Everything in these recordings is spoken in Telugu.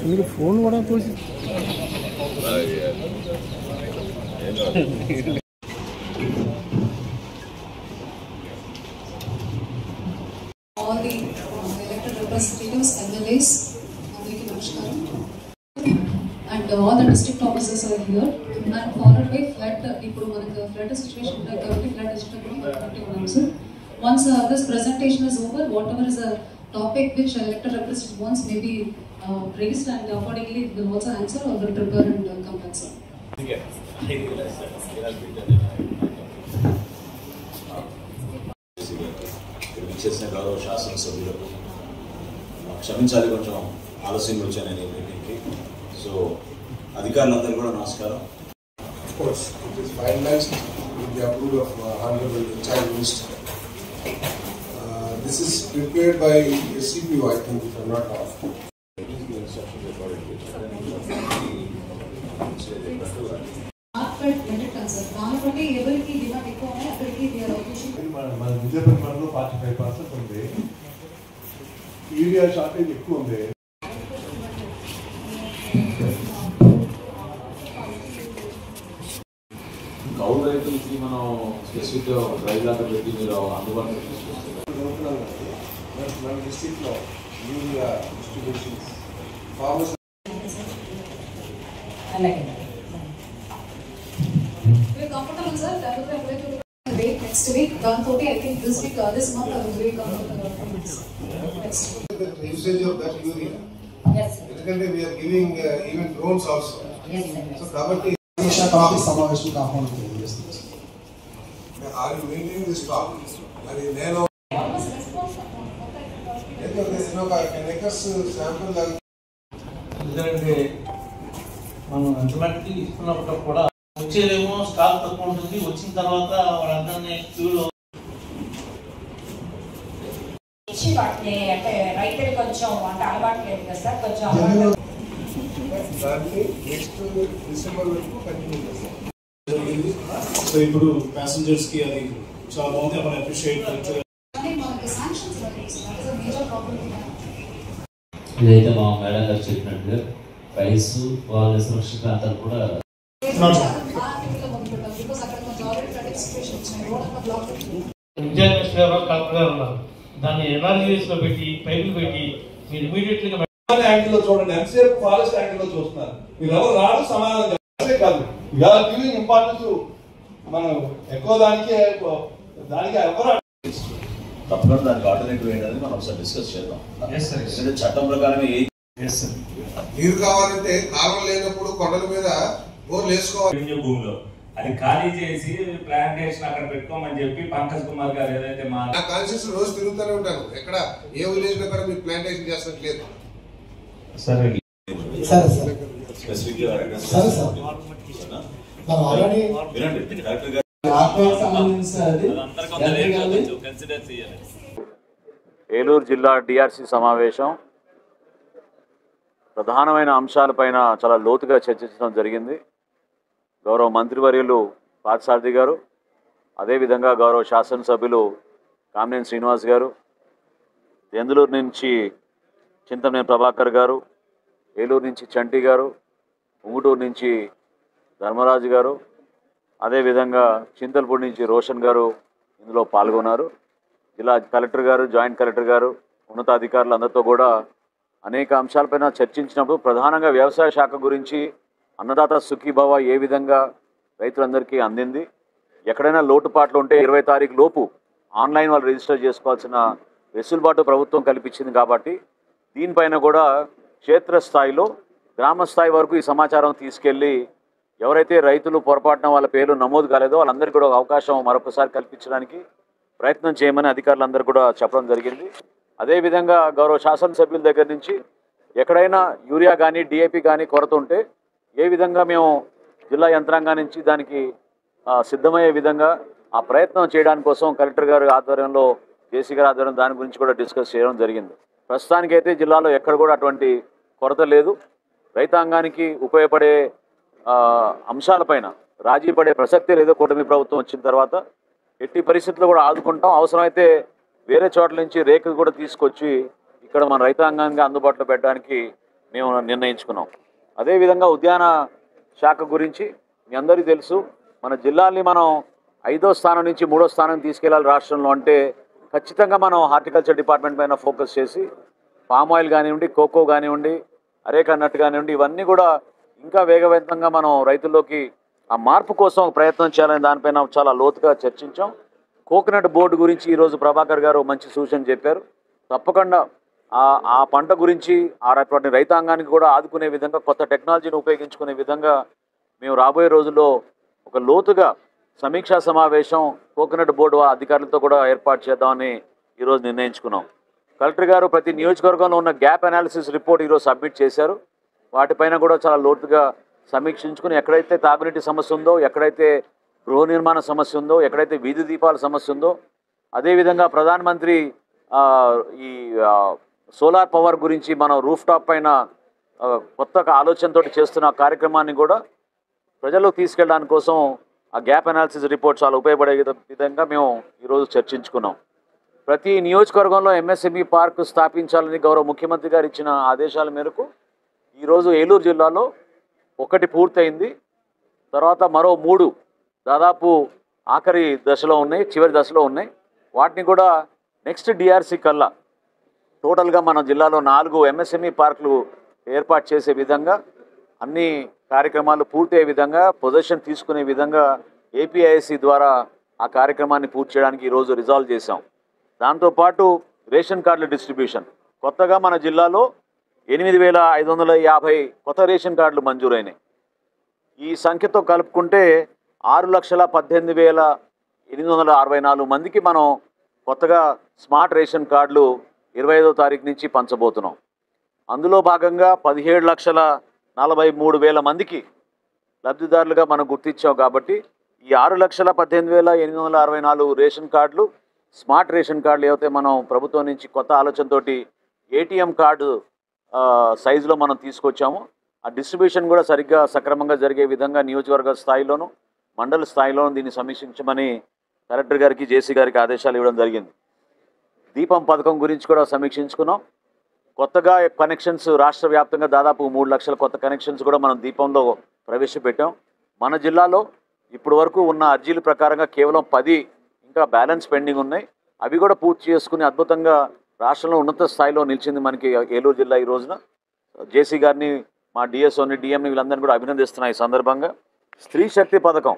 మీరు ఫోన్ కూడా తోసి all the elected representatives, MLAs, అందరికీ నమస్కారం. And all the district officers are here. And followed by flood. ఇప్పుడు మనకు flood situation ఉంటుంది కాబట్టి flood district ఉన్నాం sir. Once this presentation is over, whatever is a topic which elected representative wants may be raised, and accordingly we will also answer or will prepare and come back, sir. చేసిన గౌరవ శాసనసభ్యులకు క్షమించాలి, కొంచెం ఆలస్యంగా వచ్చాను నేను ఈ మీటింగ్కి. సో అధికారులందరూ కూడా నమస్కారం. Of course, it is finalized with the approval of Honorable Child Minister. This is prepared by SCPO, I think, if I'm not wrong. మన విజయపట్నంలో 45% ఉంది. యూరియా షార్టేజ్ ఎక్కువ ఉంది. కౌలు రైతులకి మనం స్పెసిఫిక్ డ్రైవ్ లాగా పెట్టి మీరు అందుబాటులో తీసుకొస్తున్నారు. మన డిస్ట్రిక్ట్లో urea distributions farmers comfortable, sir. That will be going to wait next week. Danto, I think this week, this month, I will be comfortable. Next week. The usage of that urea. Yes, sir. Because we are giving even drones also. Yes, sir. So, Kabatti, సమావేశం ఆహ్వానం తెలియజేస్తుంది. are you maintaining this stock? Are you then on? ఎందుకంటే మనం ఎంతమందికి ఇస్తున్నప్పుడు కూడా వచ్చేదేమో స్టాక్ తక్కువ ఉంటుంది, వచ్చిన తర్వాత వాళ్ళందరినీ క్యూలో ఇచ్చి వాటిని అంటే రైతులు కొంచెం అంటే అలవాటు లేదు కదా సార్, కొంచెం అలవాటు. సో ఇప్పుడు ప్యాసింజర్స్ కి అది చాలా బాగుంది, మనం అప్రిషియేట్. ఇదైతే మా మేడం గారు చెప్పినట్టుగా ప్రైస్ వాళ్ళ సురక్షిత ప్రాంతాలు కూడా కలెక్టర్ గారు ఉన్నారు. దాన్ని ఎనాలిసిస్ లో పెట్టి పైపులు పెట్టి మీరు ఇమీడియట్ గా యాంగిల్ లో చూడండి, ఎంతసేపు ఫారెస్ట్ యాంగిల్ లో చూస్తున్నారు. మీరు ఎవరు రాడు సమాధానం కాదు. ఇవాళ గివింగ్ ఇంపార్టెన్స్ మనం ఎక్కువ దానికి ఎవరు తప్పకుండా దానికి ఆల్టర్నేటివ్ ఏంటనేది మనం ఒకసారి డిస్కస్ చేద్దాం. ఎందుకంటే చట్టం ప్రకారం నీరు కావాలంటే కాలువలు లేనప్పుడు కొండల మీద బోర్లు వేసుకోవాలి. భూమిలో అది ఖాళీ చేసి ప్లాంటేషన్ అక్కడ పెట్టుకోమని చెప్పి పంకజ్ కుమార్ గారు ఏదైతే మా కాన్స్టిట్యూన్సీ రోజు తిరుగుతూనే ఉంటాను. ఎక్కడ ఏ విలేజ్ లో కూడా మీరు ప్లాంటేషన్ చేస్తున్నట్లేదు. ఏలూరు జిల్లా డిఆర్సి సమావేశం ప్రధానమైన అంశాలపైన చాలా లోతుగా చర్చించడం జరిగింది. గౌరవ మంత్రివర్యులు పార్థసారథి గారు, అదేవిధంగా గౌరవ శాసనసభ్యులు కామినేని శ్రీనివాస్ గారు, దెందులూరు నుంచి చింతమనేని ప్రభాకర్ గారు, ఏలూరు నుంచి చంటి గారు, ఉంగుటూరు నుంచి ధర్మరాజు గారు, అదేవిధంగా చింతలపూడి నుంచి రోషన్ గారు ఇందులో పాల్గొన్నారు. జిల్లా కలెక్టర్ గారు, జాయింట్ కలెక్టర్ గారు, ఉన్నతాధికారులు అందరితో కూడా అనేక అంశాలపైన చర్చించినప్పుడు ప్రధానంగా వ్యవసాయ శాఖ గురించి అన్నదాత సుఖీభవ ఏ విధంగా రైతులందరికీ అందింది, ఎక్కడైనా లోటుపాట్లు ఉంటే 20 తారీఖు లోపు ఆన్లైన్ వాళ్ళు రిజిస్టర్ చేసుకోవాల్సిన వెసులుబాటు ప్రభుత్వం కల్పించింది. కాబట్టి దీనిపైన కూడా క్షేత్రస్థాయిలో గ్రామస్థాయి వరకు ఈ సమాచారం తీసుకెళ్ళి ఎవరైతే రైతులు పొరపాటున వాళ్ళ పేర్లు నమోదు కాలేదో వాళ్ళందరికీ కూడా అవకాశం మరొకసారి కల్పించడానికి ప్రయత్నం చేయమని అధికారులందరూ కూడా చెప్పడం జరిగింది. అదేవిధంగా గౌరవ శాసనసభ్యుల దగ్గర నుంచి ఎక్కడైనా యూరియా కానీ డిఏపి కానీ కొరత ఉంటే ఏ విధంగా మేము జిల్లా యంత్రాంగం నుంచి దానికి సిద్ధమయ్యే విధంగా ఆ ప్రయత్నం చేయడానికి కోసం కలెక్టర్ గారి ఆధ్వర్యంలో జేసీ గారి ఆధ్వర్యంలో దాని గురించి కూడా డిస్కస్ చేయడం జరిగింది. ప్రస్తుతానికైతే జిల్లాలో ఎక్కడ కూడా అటువంటి కొరత లేదు. రైతాంగానికి ఉపయోగపడే అంశాలపైన రాజీ పడే ప్రసక్తే లేదో కూటమి ప్రభుత్వం వచ్చిన తర్వాత. ఎట్టి పరిస్థితుల్లో కూడా ఆదుకుంటాం. అవసరమైతే వేరే చోట్ల నుంచి రేకులు కూడా తీసుకొచ్చి ఇక్కడ మన రైతాంగానికి అందుబాటులో పెట్టడానికి మేము నిర్ణయించుకున్నాం. అదేవిధంగా ఉద్యాన శాఖ గురించి మీ అందరికీ తెలుసు. మన జిల్లాని మనం 5వ స్థానం నుంచి 3వ స్థానం తీసుకెళ్లాలి రాష్ట్రంలో అంటే ఖచ్చితంగా మనం హార్టికల్చర్ డిపార్ట్మెంట్ పైన ఫోకస్ చేసి పామ్ ఆయిల్ కానివ్వండి, కోకో కానివ్వండి, అరేక నట్ కానివ్వండి, ఇవన్నీ కూడా ఇంకా వేగవంతంగా మనం రైతుల్లోకి ఆ మార్పు కోసం ప్రయత్నం చేయాలని దానిపైన చాలా లోతుగా చర్చించాం. కోకోనట్ బోర్డు గురించి ఈరోజు ప్రభాకర్ గారు మంచి సూచన చెప్పారు. తప్పకుండా ఆ పంట గురించి అటువంటి రైతాంగానికి కూడా ఆదుకునే విధంగా కొత్త టెక్నాలజీని ఉపయోగించుకునే విధంగా మేము రాబోయే రోజుల్లో ఒక లోతుగా సమీక్షా సమావేశం కోకోనట్ బోర్డు అధికారులతో కూడా ఏర్పాటు చేద్దామని ఈరోజు నిర్ణయించుకున్నాం. కలెక్టర్ గారు ప్రతి నియోజకవర్గంలో ఉన్న గ్యాప్ అనాలిసిస్ రిపోర్ట్ ఈరోజు సబ్మిట్ చేశారు. వాటిపైన కూడా చాలా లోతుగా సమీక్షించుకుని ఎక్కడైతే తాగునీటి సమస్య ఉందో, ఎక్కడైతే గృహ నిర్మాణ సమస్య ఉందో, ఎక్కడైతే వీధి దీపాల సమస్య ఉందో, అదేవిధంగా ప్రధానమంత్రి ఈ సోలార్ పవర్ గురించి మనం రూఫ్ టాప్ పైన కొత్త ఆలోచనతో చేస్తున్న కార్యక్రమాన్ని కూడా ప్రజల్లోకి తీసుకెళ్ళడానికి కోసం ఆ గ్యాప్ అనాలిసిస్ రిపోర్ట్ చాలా ఉపయోగపడే విధంగా మేము ఈరోజు చర్చించుకున్నాం. ప్రతి నియోజకవర్గంలో ఎంఎస్ఎంఈ పార్క్ స్థాపించాలని గౌరవ ముఖ్యమంత్రి గారు ఇచ్చిన ఆదేశాల మేరకు ఈరోజు ఏలూరు జిల్లాలో 1 పూర్తయింది. తర్వాత మరో 3 దాదాపు ఆఖరి దశలో ఉన్నాయి, చివరి దశలో ఉన్నాయి. వాటిని కూడా నెక్స్ట్ డిఆర్సీ కల్లా టోటల్గా మన జిల్లాలో 4 ఎంఎస్ఎంఈ పార్కులు ఏర్పాటు చేసే విధంగా అన్ని కార్యక్రమాలు పూర్తయ్యే విధంగా పొజిషన్ తీసుకునే విధంగా ఏపీఐసి ద్వారా ఆ కార్యక్రమాన్ని పూర్తి చేయడానికి ఈరోజు రిజాల్వ్ చేశాం. దాంతోపాటు రేషన్ కార్డుల డిస్ట్రిబ్యూషన్ కొత్తగా మన జిల్లాలో 8,550 కొత్త రేషన్ కార్డులు మంజూరైనాయి. ఈ సంఖ్యతో కలుపుకుంటే 6,18,864 మందికి మనం కొత్తగా స్మార్ట్ రేషన్ కార్డులు 25వ తారీఖు నుంచి పంచబోతున్నాం. అందులో భాగంగా 17,43,000 మందికి లబ్ధిదారులుగా మనం గుర్తించాం. కాబట్టి ఈ 6,18,864 రేషన్ కార్డులు స్మార్ట్ రేషన్ కార్డులు ఏవైతే మనం ప్రభుత్వం నుంచి కొత్త ఆలోచనతోటి ఏటీఎం కార్డు సైజులో మనం తీసుకొచ్చాము. ఆ డిస్ట్రిబ్యూషన్ కూడా సరిగ్గా సక్రమంగా జరిగే విధంగా నియోజకవర్గ స్థాయిలోనూ మండల స్థాయిలోనూ దీన్ని సమీక్షించమని కలెక్టర్ గారికి జేసీ గారికి ఆదేశాలు ఇవ్వడం జరిగింది. దీపం పథకం గురించి కూడా సమీక్షించుకున్నాం. కొత్తగా కనెక్షన్స్ రాష్ట్ర వ్యాప్తంగా దాదాపు 3 లక్షల కొత్త కనెక్షన్స్ కూడా మనం దీపంలో ప్రవేశపెట్టాం. మన జిల్లాలో ఇప్పుడు వరకు ఉన్న అర్జీల ప్రకారంగా కేవలం 10 ఇంకా బ్యాలెన్స్ పెండింగ్ ఉన్నాయి. అవి కూడా పూర్తి చేసుకుని అద్భుతంగా రాష్ట్రంలో ఉన్నత స్థాయిలో నిలిచింది మనకి ఏలూరు జిల్లా. ఈ రోజున జేసీ గారిని, మా డిఎస్ఓని, డిఎంని వీళ్ళందరినీ కూడా అభినందిస్తున్నాయి. ఈ సందర్భంగా స్త్రీ శక్తి పథకం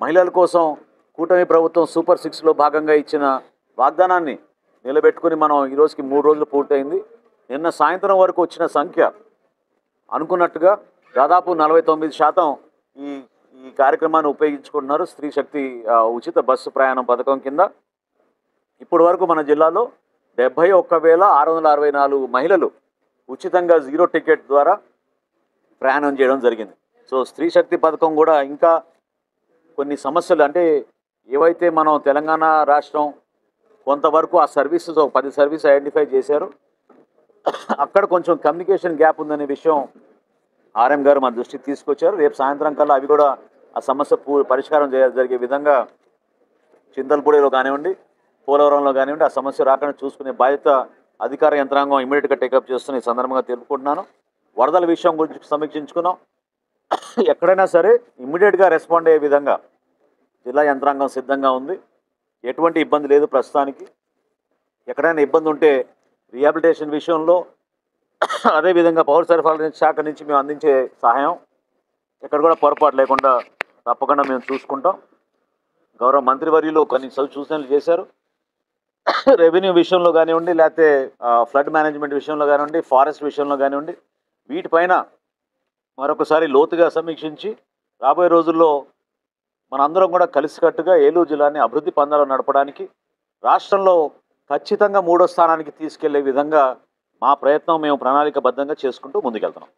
మహిళల కోసం కూటమి ప్రభుత్వం సూపర్ 6లో భాగంగా ఇచ్చిన వాగ్దానాన్ని నిలబెట్టుకుని మనం ఈరోజుకి 3 రోజులు పూర్తయింది. నిన్న సాయంత్రం వరకు వచ్చిన సంఖ్య అనుకున్నట్టుగా దాదాపు 49% ఈ కార్యక్రమాన్ని ఉపయోగించుకుంటున్నారు. స్త్రీ శక్తి ఉచిత బస్సు ప్రయాణం పథకం కింద ఇప్పటి వరకు మన జిల్లాలో 71,664 మహిళలు ఉచితంగా 0 టికెట్ ద్వారా ప్రయాణం చేయడం జరిగింది. సో స్త్రీ శక్తి పథకం కూడా ఇంకా కొన్ని సమస్యలు అంటే ఏవైతే మనం తెలంగాణ రాష్ట్రం కొంతవరకు ఆ సర్వీసెస్ 10 సర్వీస్ ఐడెంటిఫై చేశారు. అక్కడ కొంచెం కమ్యూనికేషన్ గ్యాప్ ఉందనే విషయం ఆర్ఎం గారు మన దృష్టికి తీసుకొచ్చారు. రేపు సాయంత్రం కల్లా అవి కూడా ఆ సమస్య పరిష్కారం జరిగే విధంగా చింతలపూడిలో కానివ్వండి, పోలవరంలో కానివ్వండి ఆ సమస్య రాకుండా చూసుకునే బాధ్యత అధికార యంత్రాంగం ఇమీడియట్గా టేకప్ చేస్తున్న ఈ సందర్భంగా తెలుపుకుంటున్నాను. వరదల విషయం గురించి సమీక్షించుకున్నాం. ఎక్కడైనా సరే ఇమ్మీడియట్గా రెస్పాండ్ అయ్యే విధంగా జిల్లా యంత్రాంగం సిద్ధంగా ఉంది. ఎటువంటి ఇబ్బంది లేదు ప్రస్తుతానికి. ఎక్కడైనా ఇబ్బంది ఉంటే రీహాబిలిటేషన్ విషయంలో అదేవిధంగా పౌర సరఫరాల శాఖ నుంచి మేము అందించే సహాయం ఎక్కడ కూడా పొరపాటు లేకుండా తప్పకుండా మేము చూసుకుంటాం. గౌరవ మంత్రివర్యులు కొన్ని సూచనలు చేశారు. రెవెన్యూ విషయంలో కానివ్వండి, లేకపోతే ఫ్లడ్ మేనేజ్మెంట్ విషయంలో కానివ్వండి, ఫారెస్ట్ విషయంలో కానివ్వండి, వీటిపైన మరొకసారి లోతుగా సమీక్షించి రాబోయే రోజుల్లో మనందరం కూడా కలిసికట్టుగా ఏలూరు జిల్లాని అభివృద్ధి పందాలు నడపడానికి రాష్ట్రంలో ఖచ్చితంగా 3వ స్థానానికి తీసుకెళ్లే విధంగా మా ప్రయత్నం మేము ప్రణాళికబద్ధంగా చేసుకుంటూ ముందుకెళ్తున్నాం.